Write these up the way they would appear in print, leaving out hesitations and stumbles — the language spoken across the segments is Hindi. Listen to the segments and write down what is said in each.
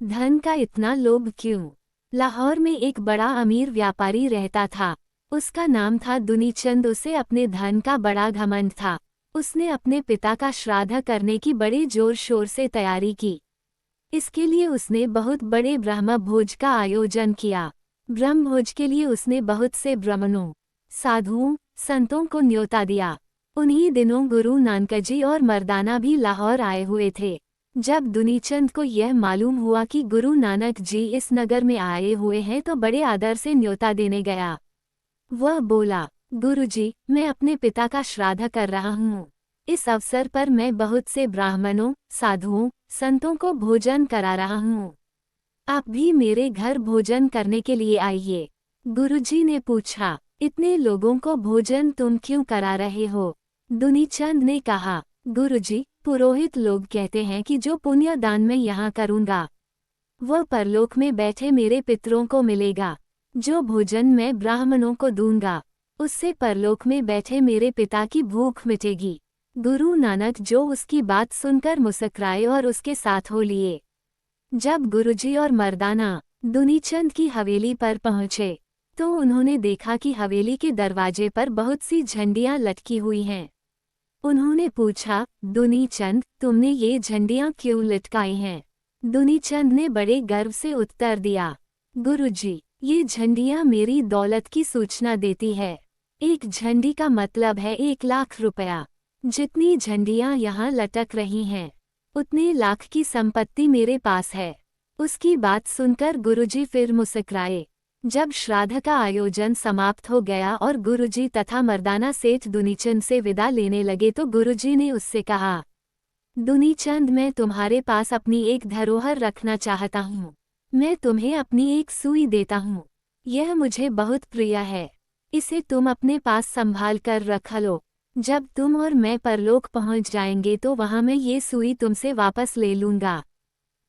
धन का इतना लोभ क्यों? लाहौर में एक बड़ा अमीर व्यापारी रहता था। उसका नाम था दुनीचंद। उसे अपने धन का बड़ा घमंड था। उसने अपने पिता का श्राद्ध करने की बड़े जोर शोर से तैयारी की। इसके लिए उसने बहुत बड़े ब्रह्म भोज का आयोजन किया। ब्रह्म भोज के लिए उसने बहुत से ब्राह्मणों, साधुओं, संतों को न्योता दिया। उन्हीं दिनों गुरु नानकजी और मर्दाना भी लाहौर आए हुए थे। जब दुनीचंद को यह मालूम हुआ कि गुरु नानक जी इस नगर में आए हुए हैं तो बड़े आदर से न्योता देने गया। वह बोला, गुरुजी, मैं अपने पिता का श्राद्ध कर रहा हूँ। इस अवसर पर मैं बहुत से ब्राह्मणों, साधुओं, संतों को भोजन करा रहा हूँ। आप भी मेरे घर भोजन करने के लिए आइए। गुरुजी ने पूछा, इतने लोगों को भोजन तुम क्यों करा रहे हो? दुनीचंद ने कहा, गुरुजी, पुरोहित लोग कहते हैं कि जो पुण्य दान मैं यहाँ करूँगा वह परलोक में बैठे मेरे पितरों को मिलेगा। जो भोजन मैं ब्राह्मणों को दूंगा उससे परलोक में बैठे मेरे पिता की भूख मिटेगी। गुरु नानक जो उसकी बात सुनकर मुस्कुराए और उसके साथ हो लिए। जब गुरुजी और मर्दाना दुनीचंद की हवेली पर पहुँचे तो उन्होंने देखा कि हवेली के दरवाजे पर बहुत सी झंडियाँ लटकी हुई हैं। उन्होंने पूछा, दुनीचंद, तुमने ये झंडियाँ क्यों लटकाई हैं? दुनीचंद ने बड़े गर्व से उत्तर दिया, गुरुजी, ये झंडियाँ मेरी दौलत की सूचना देती है। एक झंडी का मतलब है 1 लाख रुपया। जितनी झंडियाँ यहाँ लटक रही हैं उतने लाख की संपत्ति मेरे पास है। उसकी बात सुनकर गुरुजी फिर मुस्कुराए। जब श्राद्ध का आयोजन समाप्त हो गया और गुरुजी तथा मर्दाना सेठ दुनीचंद से विदा लेने लगे तो गुरुजी ने उससे कहा, दुनीचंद, मैं तुम्हारे पास अपनी एक धरोहर रखना चाहता हूँ। मैं तुम्हें अपनी एक सुई देता हूँ। यह मुझे बहुत प्रिय है। इसे तुम अपने पास संभाल कर रख लो। जब तुम और मैं परलोक पहुँच जाएंगे तो वहाँ मैं ये सुई तुमसे वापस ले लूँगा।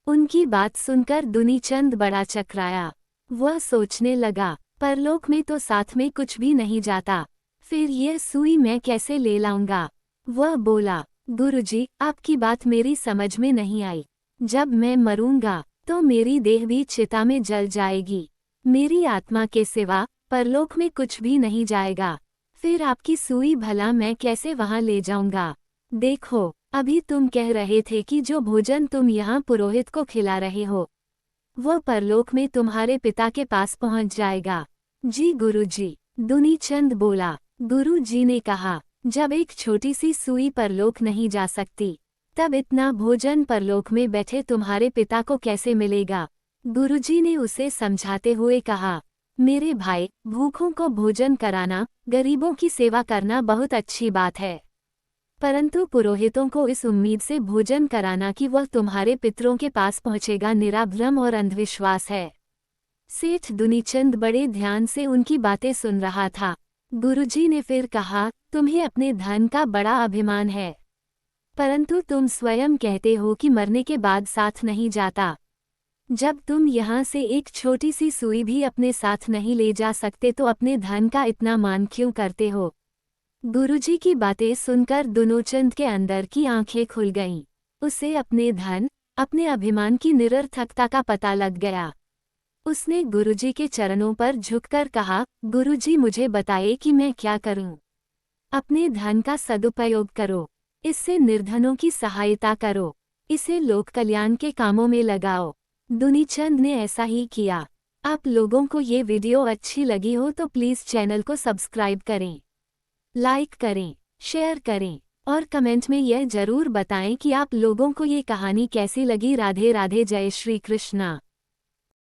उनकी बात सुनकर दुनीचंद बड़ा चकराया। वह सोचने लगा, परलोक में तो साथ में कुछ भी नहीं जाता, फिर यह सुई मैं कैसे ले लाऊंगा? वह बोला, गुरुजी, आपकी बात मेरी समझ में नहीं आई। जब मैं मरूंगा तो मेरी देह भी चिता में जल जाएगी। मेरी आत्मा के सिवा परलोक में कुछ भी नहीं जाएगा। फिर आपकी सुई भला मैं कैसे वहां ले जाऊंगा? देखो, अभी तुम कह रहे थे कि जो भोजन तुम यहाँ पुरोहित को खिला रहे हो वह परलोक में तुम्हारे पिता के पास पहुंच जाएगा। जी गुरुजी, दुनीचंद बोला। गुरुजी ने कहा, जब एक छोटी सी सुई परलोक नहीं जा सकती तब इतना भोजन परलोक में बैठे तुम्हारे पिता को कैसे मिलेगा? गुरुजी ने उसे समझाते हुए कहा, मेरे भाई, भूखों को भोजन कराना, गरीबों की सेवा करना बहुत अच्छी बात है, परंतु पुरोहितों को इस उम्मीद से भोजन कराना कि वह तुम्हारे पितरों के पास पहुंचेगा, निरा भ्रम और अंधविश्वास है। सेठ दुनीचंद बड़े ध्यान से उनकी बातें सुन रहा था। गुरुजी ने फिर कहा, तुम्हें अपने धन का बड़ा अभिमान है, परंतु तुम स्वयं कहते हो कि मरने के बाद साथ नहीं जाता। जब तुम यहाँ से एक छोटी सी सुई भी अपने साथ नहीं ले जा सकते तो अपने धन का इतना मान क्यों करते हो? गुरुजी की बातें सुनकर दुनीचंद के अंदर की आंखें खुल गईं। उसे अपने धन, अपने अभिमान की निरर्थकता का पता लग गया। उसने गुरुजी के चरणों पर झुककर कहा, गुरुजी, मुझे बताइए कि मैं क्या करूं? अपने धन का सदुपयोग करो, इससे निर्धनों की सहायता करो, इसे लोक कल्याण के कामों में लगाओ। दुनीचंद ने ऐसा ही किया। आप लोगों को ये वीडियो अच्छी लगी हो तो प्लीज़ चैनल को सब्सक्राइब करें, लाइक करें, शेयर करें और कमेंट में यह जरूर बताएं कि आप लोगों को ये कहानी कैसी लगी। राधे राधे, जय श्री कृष्णा।